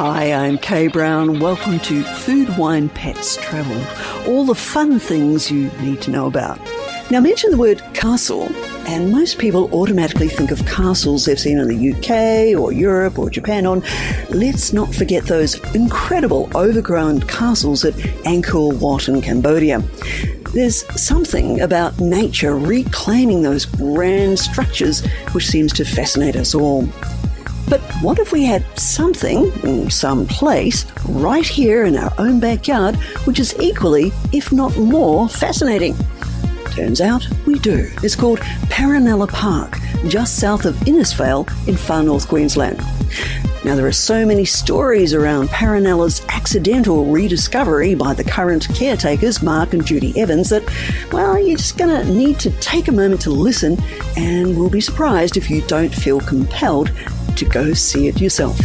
Hi, I'm Kay Brown. Welcome to Food, Wine, Pets, Travel. All the fun things you need to know about. Now, mention the word castle, and most people automatically think of castles they've seen in the UK or Europe or Japan on. Let's not forget those incredible overgrown castles at Angkor Wat in Cambodia. There's something about nature reclaiming those grand structures which seems to fascinate us all. But what if we had something, some place, right here in our own backyard, which is equally, if not more, fascinating? Turns out we do. It's called Paronella Park, just south of Innisfail in far north Queensland. Now, there are so many stories around Paronella's accidental rediscovery by the current caretakers, Mark and Judy Evans, that, well, you're just going to need to take a moment to listen, and we'll be surprised if you don't feel compelled to go see it yourself.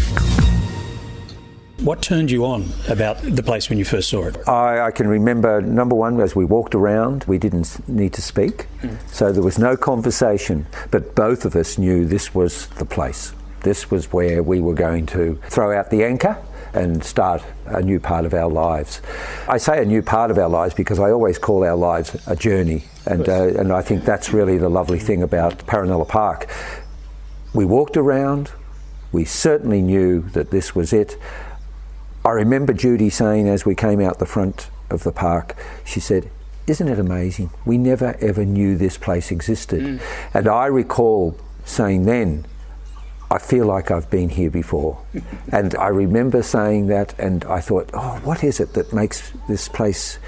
What turned you on about the place when you first saw it? I can remember, number one, as we walked around, we didn't need to speak, so there was no conversation, but both of us knew this was the place. This was where we were going to throw out the anchor and start a new part of our lives. I say a new part of our lives because I always call our lives a journey, and I think that's really the lovely thing about Paronella Park. We walked around, we certainly knew that this was it. I remember Judy saying as we came out the front of the park, she said, "Isn't it amazing? We never ever knew this place existed." And I recall saying then, "I feel like I've been here before." And I remember saying that, and I thought, oh, what is it that makes this place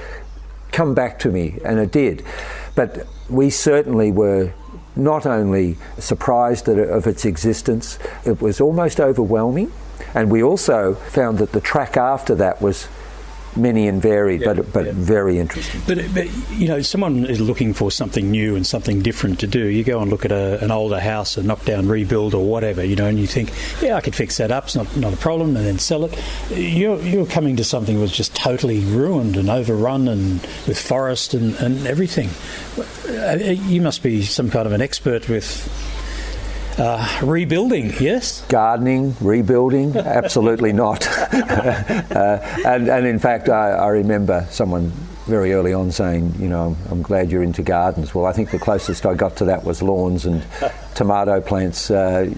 come back to me? And it did. But we certainly were not only surprised of its existence, it was almost overwhelming. And we also found that the track after that was many and varied, but very interesting. But you know, someone is looking for something new and something different to do. You go and look at an older house, a knockdown rebuild or whatever, you know, and you think, yeah, I could fix that up, it's not a problem, and then sell it. You're coming to something that was just totally ruined and overrun and with forest and everything. You must be some kind of an expert with rebuilding, yes? Gardening, rebuilding, absolutely not. And in fact, I remember someone very early on saying, you know, I'm glad you're into gardens. Well, I think the closest I got to that was lawns and tomato plants, literally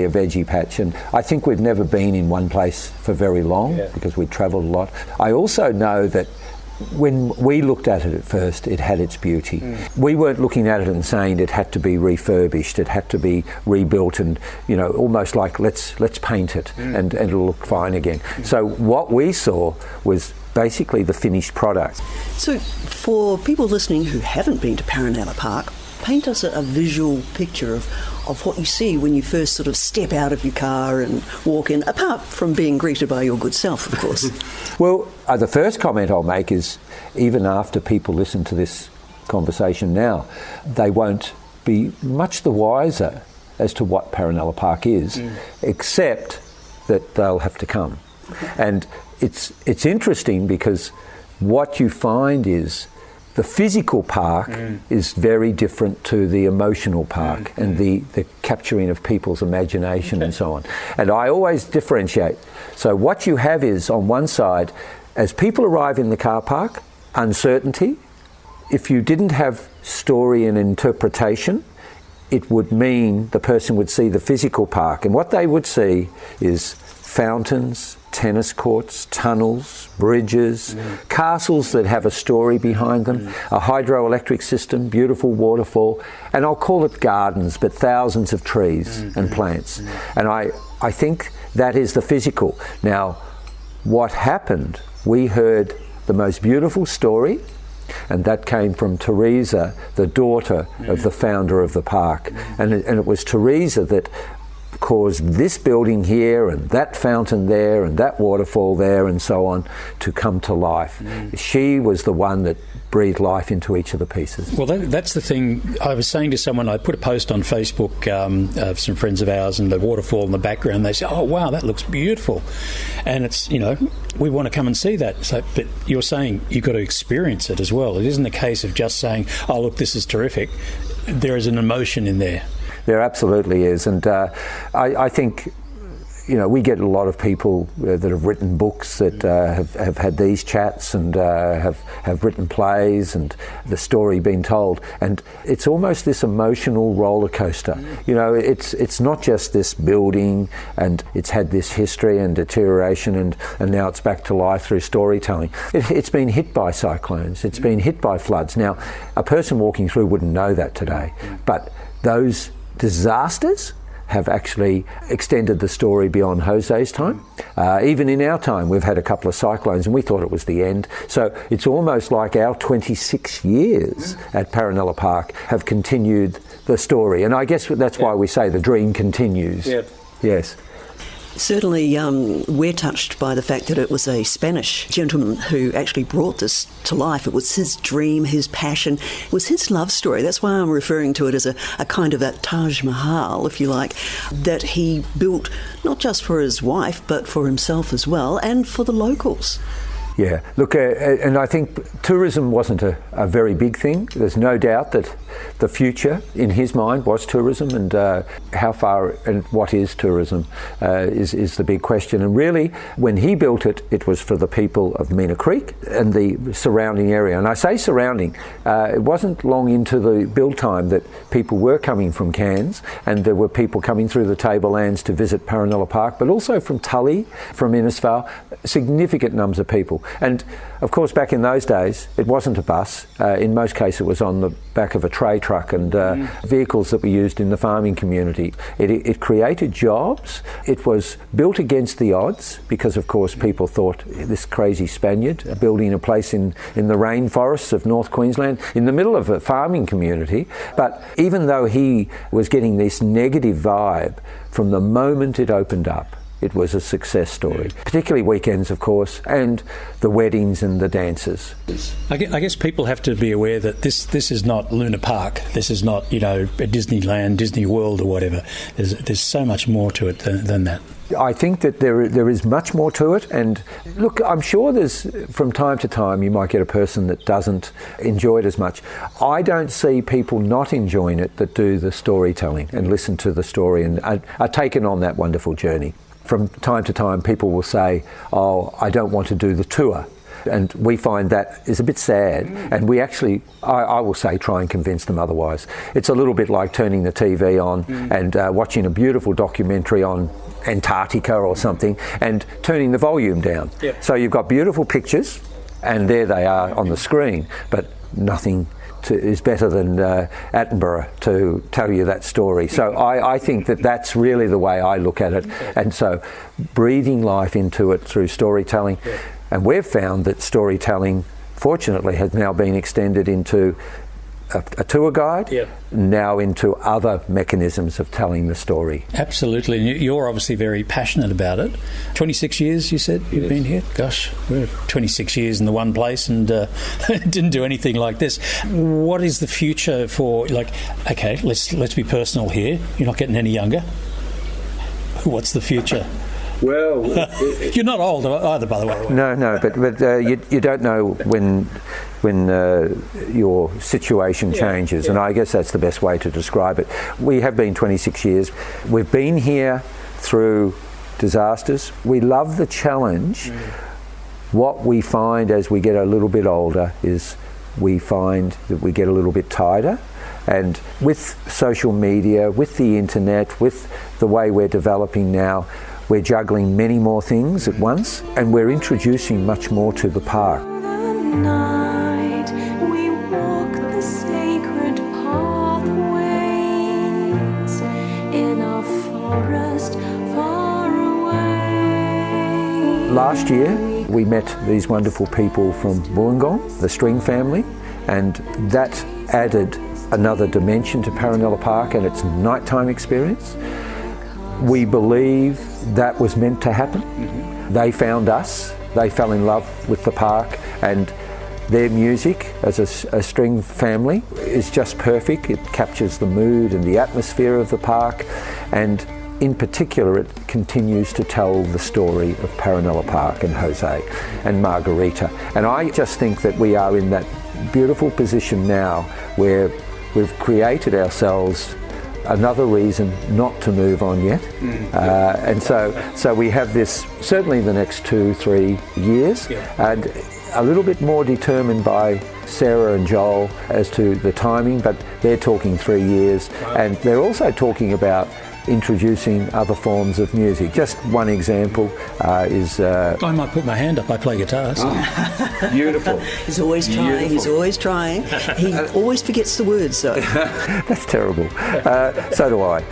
a veggie patch. And I think we've never been in one place for very long because we travelled a lot. I also know that when we looked at it at first, it had its beauty. We weren't looking at it and saying it had to be refurbished, it had to be rebuilt and, you know, almost like let's paint it and it'll look fine again. So what we saw was basically the finished product. So for people listening who haven't been to Paronella Park, paint us a visual picture of what you see when you first sort of step out of your car and walk in, apart from being greeted by your good self, of course. Well, the first comment I'll make is, even after people listen to this conversation now, they won't be much the wiser as to what Paronella Park is, except that they'll have to come. And it's interesting because what you find is the physical park is very different to the emotional park and the capturing of people's imagination and so on. And I always differentiate. So what you have is, on one side, as people arrive in the car park, uncertainty. If you didn't have story and interpretation, it would mean the person would see the physical park, and what they would see is fountains, tennis courts, tunnels, bridges, castles that have a story behind them, a hydroelectric system, beautiful waterfall, and I'll call it gardens, but thousands of trees and plants. And I think that is the physical. Now, what happened, we heard the most beautiful story, and that came from Teresa, the daughter of the founder of the park. And it was Teresa that caused this building here and that fountain there and that waterfall there and so on to come to life. She was the one that breathe life into each of the pieces. Well, that's the thing. I was saying to someone, I put a post on Facebook of some friends of ours and the waterfall in the background. They said, oh, wow, that looks beautiful. And it's, you know, we want to come and see that. So, but you're saying you've got to experience it as well. It isn't a case of just saying, oh, look, this is terrific. There is an emotion in there. There absolutely is. And I think, we get a lot of people that have written books that have had these chats and have written plays and the story being told, and it's almost this emotional roller coaster. It's not just this building and it's had this history and deterioration and now it's back to life through storytelling. It's been hit by cyclones, it's been hit by floods. Now, a person walking through wouldn't know that today, but those disasters have actually extended the story beyond Jose's time. Even in our time, we've had a couple of cyclones and we thought it was the end. So it's almost like our 26 years at Paronella Park have continued the story. And I guess that's why we say the dream continues. Yeah. Yes. Certainly, we're touched by the fact that it was a Spanish gentleman who actually brought this to life. It was his dream, his passion. It was his love story. That's why I'm referring to it as a kind of a Taj Mahal, if you like, that he built not just for his wife, but for himself as well, and for the locals. Yeah, look, and I think tourism wasn't a very big thing. There's no doubt that the future, in his mind, was tourism, and how far and what is tourism is the big question. And really, when he built it, it was for the people of Mena Creek and the surrounding area. And I say surrounding, it wasn't long into the build time that people were coming from Cairns, and there were people coming through the tablelands to visit Paronella Park, but also from Tully, from Innisfail, significant numbers of people. And of course, back in those days, it wasn't a bus. In most cases, it was on the back of a tray truck and vehicles that were used in the farming community. It created jobs. It was built against the odds because, of course, people thought this crazy Spaniard building a place in the rainforests of North Queensland in the middle of a farming community. But even though he was getting this negative vibe from the moment it opened up, it was a success story, particularly weekends, of course, and the weddings and the dances. I guess people have to be aware that this is not Luna Park. This is not, a Disneyland, Disney World or whatever. There's so much more to it than that. I think that there is much more to it, and look, I'm sure there's, from time to time, you might get a person that doesn't enjoy it as much. I don't see people not enjoying it that do the storytelling and listen to the story and are taken on that wonderful journey. From time to time, people will say, "Oh, I don't want to do the tour." And we find that is a bit sad. And we actually, I will say, try and convince them otherwise. It's a little bit like turning the TV on and watching a beautiful documentary on Antarctica or something and turning the volume down. Yep. So you've got beautiful pictures and there they are on the screen, but nothing is better than Attenborough to tell you that story. So I think that's really the way I look at it. And so breathing life into it through storytelling. And we've found that storytelling, fortunately, has now been extended into a tour guide, now into other mechanisms of telling the story. Absolutely. And you're obviously very passionate about it. 26 years, you said you've been here? Gosh, we're 26 years in the one place and didn't do anything like this. What is the future for, okay, let's be personal here. You're not getting any younger. What's the future? Well, you're not old either, by the way. No, but you don't know when your situation changes, and I guess that's the best way to describe it. We have been 26 years. We've been here through disasters. We love the challenge. What we find as we get a little bit older is we find that we get a little bit tighter. And with social media, with the internet, with the way we're developing now, we're juggling many more things at once, and we're introducing much more to the park. Last year, we met these wonderful people from Wollongong, the String family, and that added another dimension to Paronella Park and its nighttime experience. We believe that was meant to happen. They found us, they fell in love with the park, and their music as a string family is just perfect. It captures the mood and the atmosphere of the park, and in particular it continues to tell the story of Paronella Park and Jose and Margarita. And I just think that we are in that beautiful position now where we've created ourselves another reason not to move on yet. And so we have this certainly the next 2-3 years, and a little bit more determined by Sarah and Joel as to the timing, but they're talking 3 years, and they're also talking about introducing other forms of music. Just one example is... I might put my hand up, I play guitar. So. Beautiful. He's always trying, he's always trying. He always forgets the words, though. That's terrible. So do I.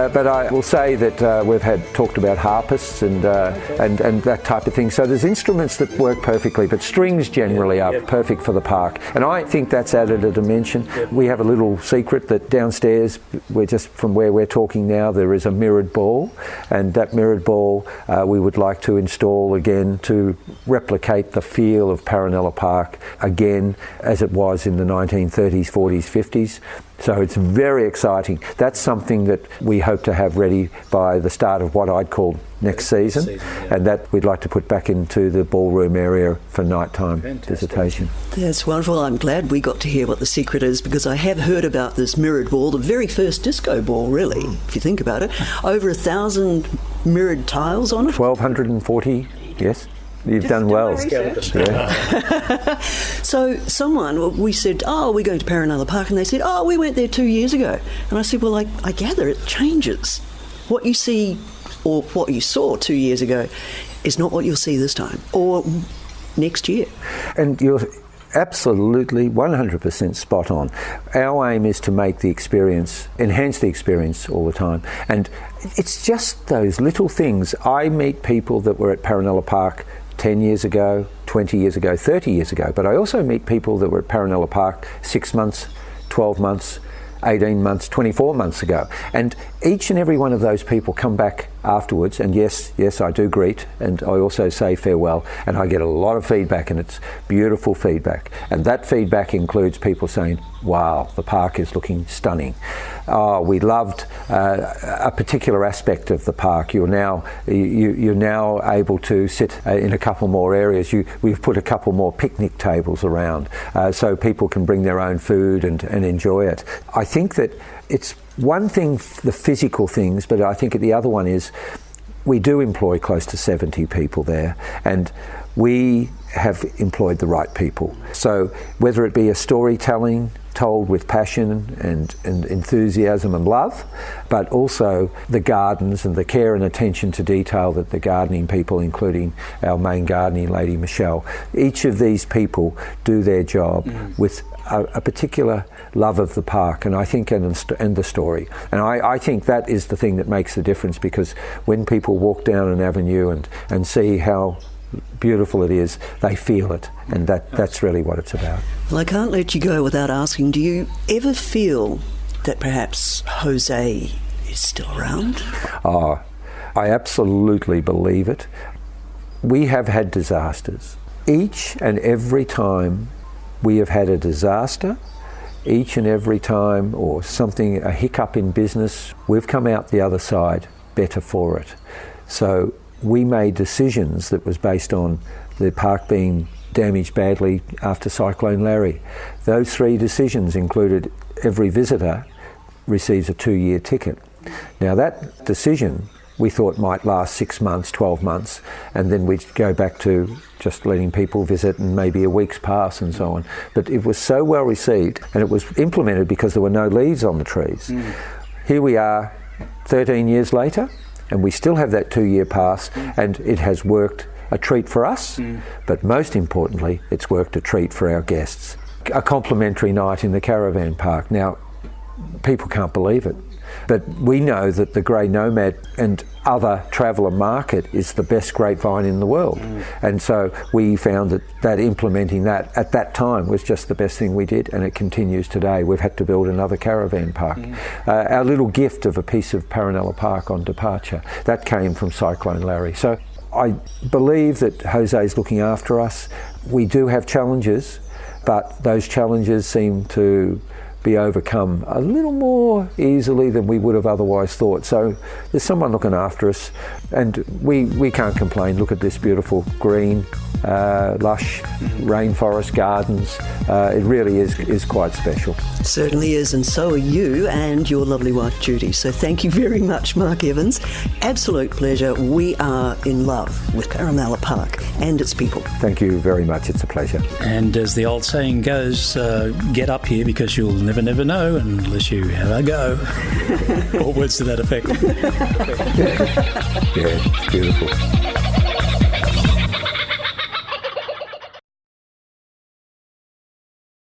But I will say that we've talked about harpists and that type of thing. So there's instruments that work perfectly, but strings generally are perfect for the park. And I think that's added a dimension. We have a little secret that downstairs, we're just from where we're talking now, there is a mirrored ball, and that mirrored ball we would like to install again to replicate the feel of Paronella Park again as it was in the 1930s, 40s, 50s. So it's very exciting. That's something that we hope to have ready by the start of what I'd call next season, and that we'd like to put back into the ballroom area for nighttime visitation. That's wonderful. I'm glad we got to hear what the secret is, because I have heard about this mirrored ball, the very first disco ball, really, if you think about it. Over 1,000 mirrored tiles on it. 1,240, yes. You've done well. Yeah. So we said, we're going to Paronella Park, and they said, we went there 2 years ago. And I said, well, I gather it changes. What you see, or what you saw 2 years ago, is not what you'll see this time, or next year. And you're absolutely 100% spot on. Our aim is to make the experience, enhance the experience all the time. And it's just those little things. I meet people that were at Paronella Park 10 years ago, 20 years ago, 30 years ago, but I also meet people that were at Paronella Park 6 months, 12 months, 18 months, 24 months ago. And each and every one of those people come back afterwards, and yes, I do greet, and I also say farewell, and I get a lot of feedback, and it's beautiful feedback. And that feedback includes people saying, wow, the park is looking stunning. We loved a particular aspect of the park. You're now able to sit in a couple more areas. We've put a couple more picnic tables around so people can bring their own food and enjoy it. I think that it's one thing, the physical things, but I think the other one is we do employ close to 70 people there, and we have employed the right people. So whether it be a storytelling told with passion and enthusiasm and love, but also the gardens and the care and attention to detail that the gardening people, including our main gardening lady Michelle, each of these people do their job with a particular love of the park, and I think and the story. And I think that is the thing that makes the difference, because when people walk down an avenue and see how beautiful it is, they feel it, and that's really what it's about. Well, I can't let you go without asking, do you ever feel that perhaps Jose is still around? I absolutely believe it. We have had disasters. Each and every time we have had a disaster, each and every time, or something, a hiccup in business, we've come out the other side better for it. So we made decisions that was based on the park being damaged badly after Cyclone Larry. Those 3 decisions included every visitor receives a 2-year ticket. Now that decision we thought might last 6 months, 12 months, and then we'd go back to just letting people visit and maybe a week's pass and so on. But it was so well received, and it was implemented because there were no leaves on the trees. Here we are 13 years later, and we still have that 2-year pass, and it has worked a treat for us, but most importantly, it's worked a treat for our guests. A complimentary night in the caravan park. Now, people can't believe it, but we know that the Grey Nomad and other traveller market is the best grapevine in the world. And so we found that implementing that at that time was just the best thing we did, and it continues today. We've had to build another caravan park. Our little gift of a piece of Paronella Park on departure, that came from Cyclone Larry. So I believe that Jose is looking after us. We do have challenges, but those challenges seem to be overcome a little more easily than we would have otherwise thought. So there's someone looking after us, and we can't complain. Look at this beautiful green, lush rainforest gardens. It really is quite special. Certainly is, and so are you and your lovely wife Judy. So thank you very much, Mark Evans. Absolute pleasure. We are in love with Paronella Park and its people. Thank you very much. It's a pleasure. And as the old saying goes, get up here because you'll never know unless you have a go. Or words to that effect. Yeah, it's beautiful.